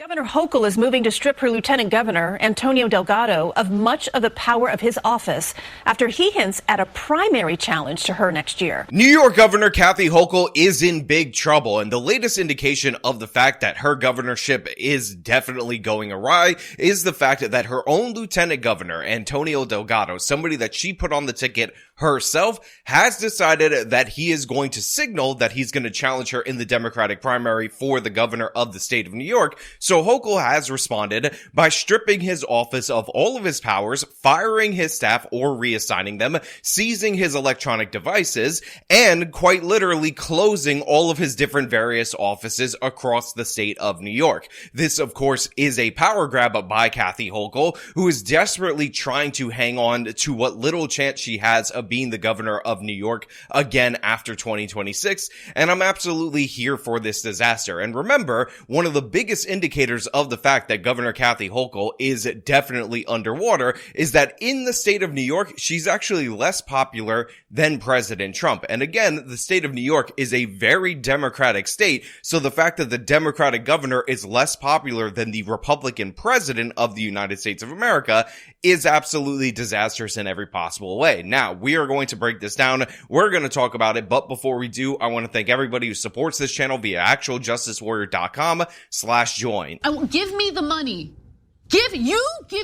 Governor Hochul is moving to strip her lieutenant governor, Antonio Delgado, of much of the power of his office after he hints at a primary challenge to her next year. New York Governor Kathy Hochul is in big trouble, and the latest indication of the fact that her governorship is definitely going awry is the fact that her own lieutenant governor, Antonio Delgado, somebody that she put on the ticket herself, has decided that he is going to signal that he's going to challenge her in the Democratic primary for the governor of the state of New York. So Hochul has responded by stripping his office of all of his powers, firing his staff or reassigning them, seizing his electronic devices, and quite literally closing all of his different various offices across the state of New York. This, of course, is a power grab by Kathy Hochul, who is desperately trying to hang on to what little chance she has of being the governor of New York again after 2026, and I'm absolutely here for this disaster. And remember, one of the biggest indicators of the fact that Governor Kathy Hochul is definitely underwater is that in the state of New York, she's actually less popular than President Trump. And again, the state of New York is a very Democratic state, so the fact that the Democratic governor is less popular than the Republican president of the United States of America is absolutely disastrous in every possible way. Now, we are going to break this down. We're going to talk about it, but before we do, I want to thank everybody who supports this channel via actualjusticewarrior.com/join. Give me the money. Give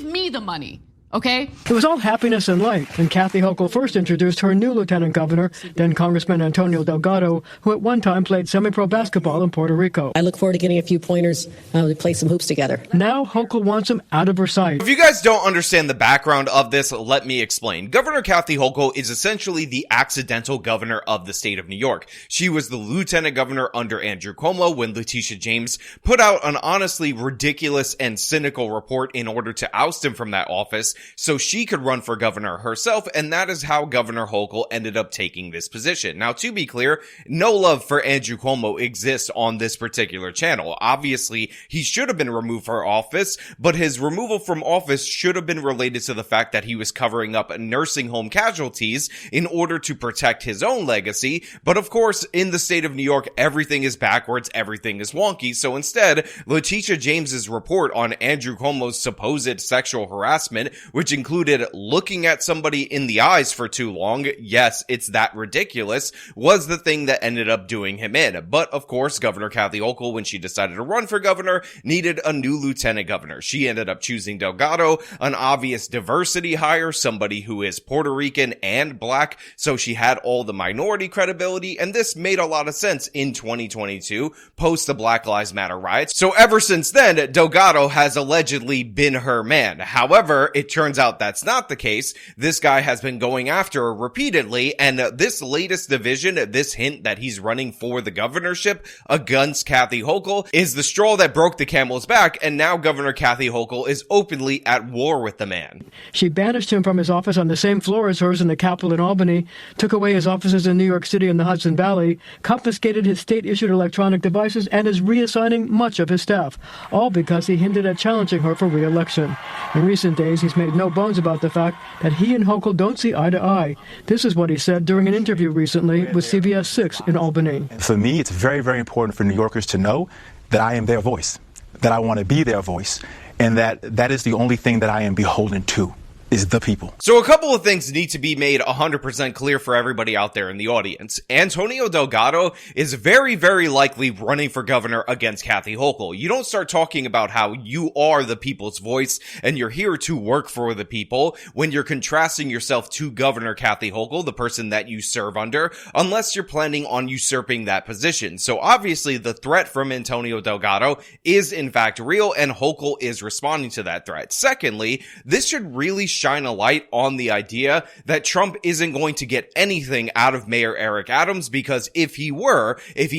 me the money. Okay? It was all happiness and light when Kathy Hochul first introduced her new lieutenant governor, then Congressman Antonio Delgado, who at one time played semi-pro basketball in Puerto Rico. I look forward to getting a few pointers to play some hoops together. Now Hochul wants him out of her sight. If you guys don't understand the background of this, let me explain. Governor Kathy Hochul is essentially the accidental governor of the state of New York. She was the lieutenant governor under Andrew Cuomo when Letitia James put out an honestly ridiculous and cynical report in order to oust him from that office, so she could run for governor herself, and that is how Governor Hochul ended up taking this position. Now, to be clear, no love for Andrew Cuomo exists on this particular channel. Obviously, he should have been removed from office, but his removal from office should have been related to the fact that he was covering up nursing home casualties in order to protect his own legacy. But of course, in the state of New York, everything is backwards, everything is wonky, so instead, Letitia James's report on Andrew Cuomo's supposed sexual harassment, which included looking at somebody in the eyes for too long, yes, it's that ridiculous, was the thing that ended up doing him in. But of course, Governor Kathy Hochul, when she decided to run for governor, needed a new lieutenant governor. She ended up choosing Delgado, an obvious diversity hire, somebody who is Puerto Rican and black, so she had all the minority credibility, and this made a lot of sense in 2022, post the Black Lives Matter riots. So ever since then, Delgado has allegedly been her man. However, it turns out that's not the case. This guy has been going after her repeatedly, and this latest division, this hint that he's running for the governorship against Kathy Hochul, is the straw that broke the camel's back, and now Governor Kathy Hochul is openly at war with the man. She banished him from his office on the same floor as hers in the Capitol in Albany, took away his offices in New York City and the Hudson Valley, confiscated his state-issued electronic devices, and is reassigning much of his staff, all because he hinted at challenging her for re-election. In recent days, he's made no bones about the fact that he and Hochul don't see eye to eye. This is what he said during an interview recently with CBS 6 in Albany. For me, it's very, very important for New Yorkers to know that I am their voice, that I want to be their voice, and that is the only thing that I am beholden to. Is the people. So a couple of things need to be made 100% clear for everybody out there in the audience. Antonio Delgado is very, very likely running for governor against Kathy Hochul. You don't start talking about how you are the people's voice and you're here to work for the people when you're contrasting yourself to Governor Kathy Hochul, the person that you serve under, unless you're planning on usurping that position. So obviously the threat from Antonio Delgado is in fact real, and Hochul is responding to that threat. Secondly, this should really shine a light on the idea that Trump isn't going to get anything out of Mayor Eric Adams, because if he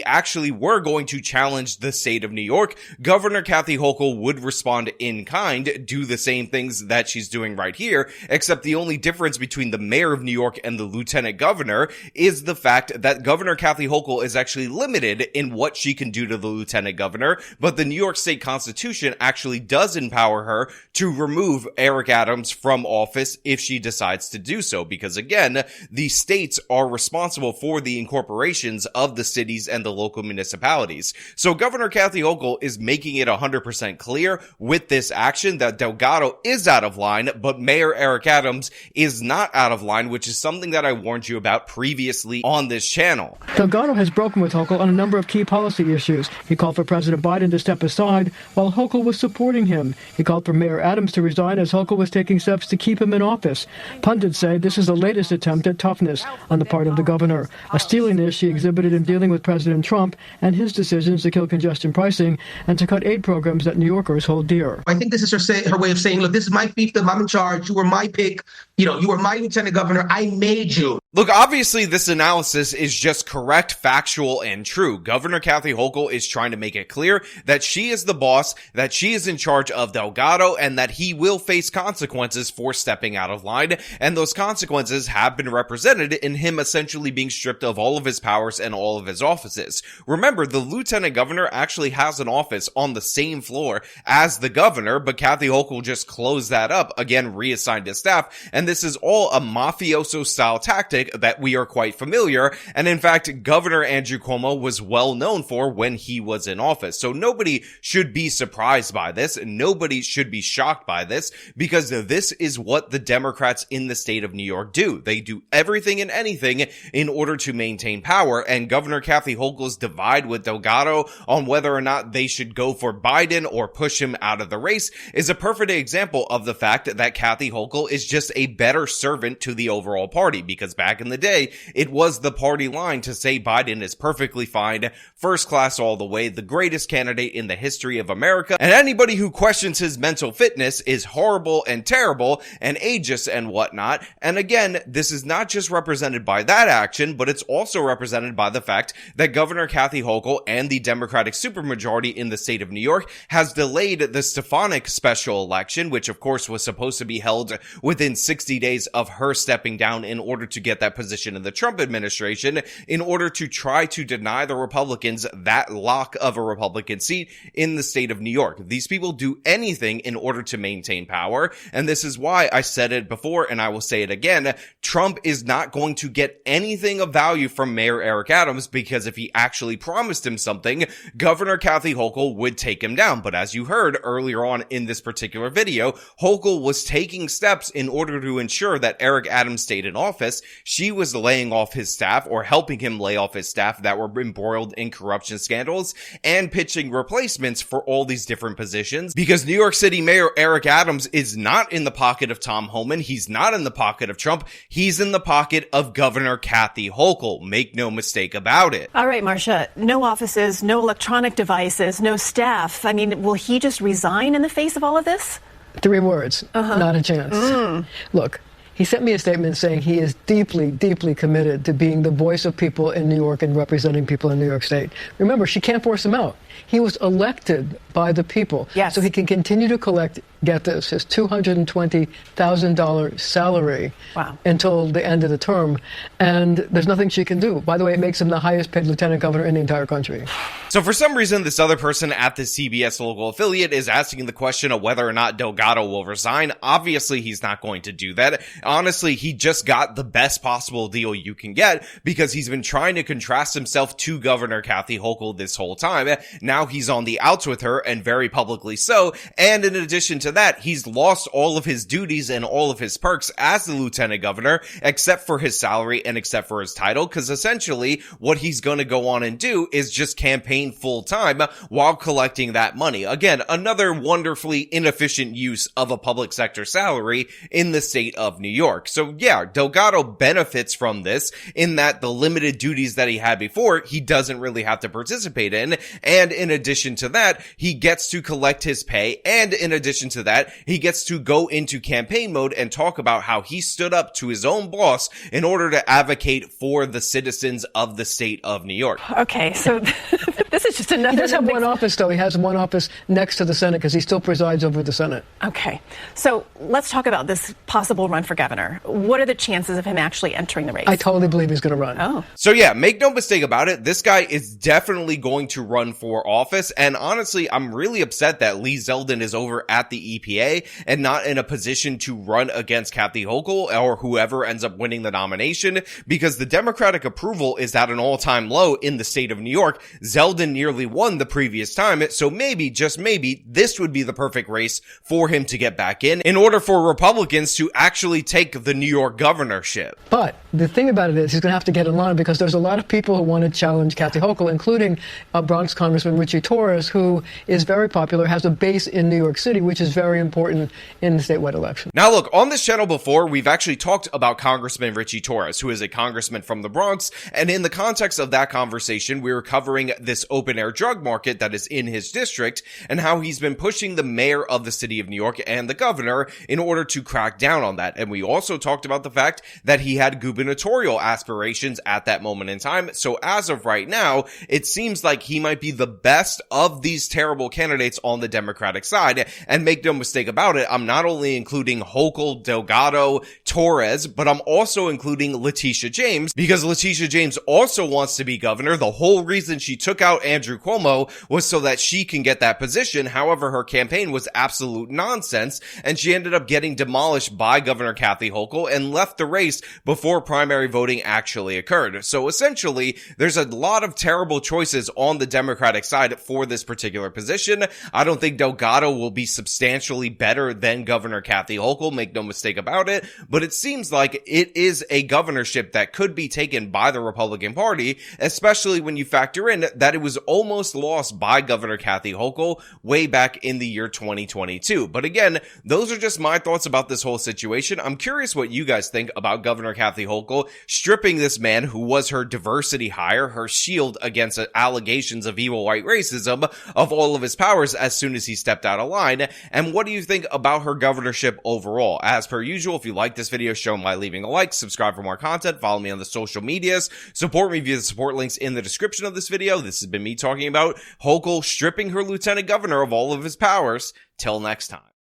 actually were going to challenge the state of New York, Governor Kathy Hochul would respond in kind, do the same things that she's doing right here, except the only difference between the mayor of New York and the lieutenant governor is the fact that Governor Kathy Hochul is actually limited in what she can do to the lieutenant governor, but the New York State Constitution actually does empower her to remove Eric Adams from from office if she decides to do so, because again, the states are responsible for the incorporations of the cities and the local municipalities. So Governor Kathy Hochul is making it 100% clear with this action that Delgado is out of line, but Mayor Eric Adams is not out of line, which is something that I warned you about previously on this channel. Delgado has broken with Hochul on a number of key policy issues. He called for President Biden to step aside while Hochul was supporting him. He called for Mayor Adams to resign as Hochul was taking steps to keep him in office. Pundits say this is the latest attempt at toughness on the part of the governor, a steeliness she exhibited in dealing with President Trump and his decisions to kill congestion pricing and to cut aid programs that New Yorkers hold dear. I think this is her way of saying, look, this is my fiefdom. I'm in charge. You were my pick. You were my lieutenant governor. I made you. Look, obviously this analysis is just correct, factual, and true. Governor Kathy Hochul is trying to make it clear that she is the boss, that she is in charge of Delgado, and that he will face consequences for stepping out of line. And those consequences have been represented in him essentially being stripped of all of his powers and all of his offices. Remember, the lieutenant governor actually has an office on the same floor as the governor, but Kathy Hochul just closed that up, again reassigned his staff, and this is all a mafioso-style tactic that we are quite familiar, and in fact, Governor Andrew Cuomo was well known for when he was in office. So nobody should be surprised by this, and nobody should be shocked by this, because this is what the Democrats in the state of New York do. They do everything and anything in order to maintain power, and Governor Kathy Hochul's divide with Delgado on whether or not they should go for Biden or push him out of the race is a perfect example of the fact that Kathy Hochul is just a better servant to the overall party, because back in the day, it was the party line to say Biden is perfectly fine, first class all the way, the greatest candidate in the history of America, and anybody who questions his mental fitness is horrible and terrible and ageist and whatnot. And again, this is not just represented by that action, but it's also represented by the fact that Governor Kathy Hochul and the Democratic supermajority in the state of New York has delayed the Stefanik special election, which of course was supposed to be held within 60 days of her stepping down in order to get that position in the Trump administration, in order to try to deny the Republicans that lock of a Republican seat in the state of New York. These people do anything in order to maintain power, and this is why I said it before and I will say it again. Trump is not going to get anything of value from Mayor Eric Adams, because if he actually promised him something, Governor Kathy Hochul would take him down. But as you heard earlier on in this particular video, Hochul was taking steps in order to ensure that Eric Adams stayed in office. She was laying off his staff, or helping him lay off his staff that were embroiled in corruption scandals, and pitching replacements for all these different positions, because New York City Mayor Eric Adams is not in the pocket of Tom Homan. He's not in the pocket of Trump. He's in the pocket of Governor Kathy Hochul. Make no mistake about it. All right, Marcia, no offices, no electronic devices, no staff. I mean, will he just resign in the face of all of this? 3 words, not a chance. Look, he sent me a statement saying he is deeply, deeply committed to being the voice of people in New York and representing people in New York State. Remember, she can't force him out. He was elected by the people. Yes. So he can continue to collect, get this, his $220,000 salary until the end of the term. And there's nothing she can do. By the way, it makes him the highest paid lieutenant governor in the entire country. So for some reason, this other person at the CBS local affiliate is asking the question of whether or not Delgado will resign. Obviously, he's not going to do that. Honestly, he just got the best possible deal you can get, because he's been trying to contrast himself to Governor Kathy Hochul this whole time. Now he's on the outs with her, and very publicly so. And in addition to that, he's lost all of his duties and all of his perks as the lieutenant governor, except for his salary and except for his title, because essentially what he's going to go on and do is just campaign full time while collecting that money. Again, another wonderfully inefficient use of a public sector salary in the state of New York. So yeah, Delgado benefits from this in that the limited duties that he had before, he doesn't really have to participate in. And in addition to that, he gets to collect his pay. And in addition to that, he gets to go into campaign mode and talk about how he stood up to his own boss in order to advocate for the citizens of the state of New York. Okay, so This is just another. He does have one office, though. He has one office next to the Senate because he still presides over the Senate. Okay. So let's talk about this possible run for governor. What are the chances of him actually entering the race? I totally believe he's going to run. Oh. So yeah, make no mistake about it, this guy is definitely going to run for office, and honestly, I'm really upset that Lee Zeldin is over at the EPA and not in a position to run against Kathy Hochul or whoever ends up winning the nomination, because the Democratic approval is at an all-time low in the state of New York. Zeldin nearly won the previous time, so maybe, just maybe, this would be the perfect race for him to get back in order for Republicans to actually take the New York governorship. But the thing about it is he's going to have to get in line because there's a lot of people who want to challenge Kathy Hochul, including Bronx Congressman Richie Torres, who is very popular, has a base in New York City, which is very important in the statewide election. Now look, on this channel before, we've actually talked about Congressman Richie Torres, who is a congressman from the Bronx, and in the context of that conversation, we were covering this open-air drug market that is in his district, and how he's been pushing the mayor of the city of New York and the governor in order to crack down on that. And we also talked about the fact that he had gubernatorial aspirations at that moment in time. So as of right now, it seems like he might be the best of these terrible candidates on the Democratic side. And make no mistake about it, I'm not only including Hochul, Delgado, Torres, but I'm also including Letitia James, because Letitia James also wants to be governor. The whole reason she took out Andrew Cuomo was so that she can get that position. However, her campaign was absolute nonsense, and she ended up getting demolished by Governor Kathy Hochul and left the race before primary voting actually occurred. So essentially, there's a lot of terrible choices on the Democratic side for this particular position. I don't think Delgado will be substantially better than Governor Kathy Hochul, make no mistake about it, but it seems like it is a governorship that could be taken by the Republican Party, especially when you factor in that it was almost lost by Governor Kathy Hochul way back in the year 2022. But again, those are just my thoughts about this whole situation. I'm curious what you guys think about Governor Kathy Hochul stripping this man who was her diversity hire, her shield against allegations of evil white racism, of all of his powers as soon as he stepped out of line. And what do you think about her governorship overall? As per usual, if you like this video, show them by leaving a like, subscribe for more content, follow me on the social medias, support me via the support links in the description of this video. This has been me talking about Hochul stripping her lieutenant governor of all of his powers. Till next time.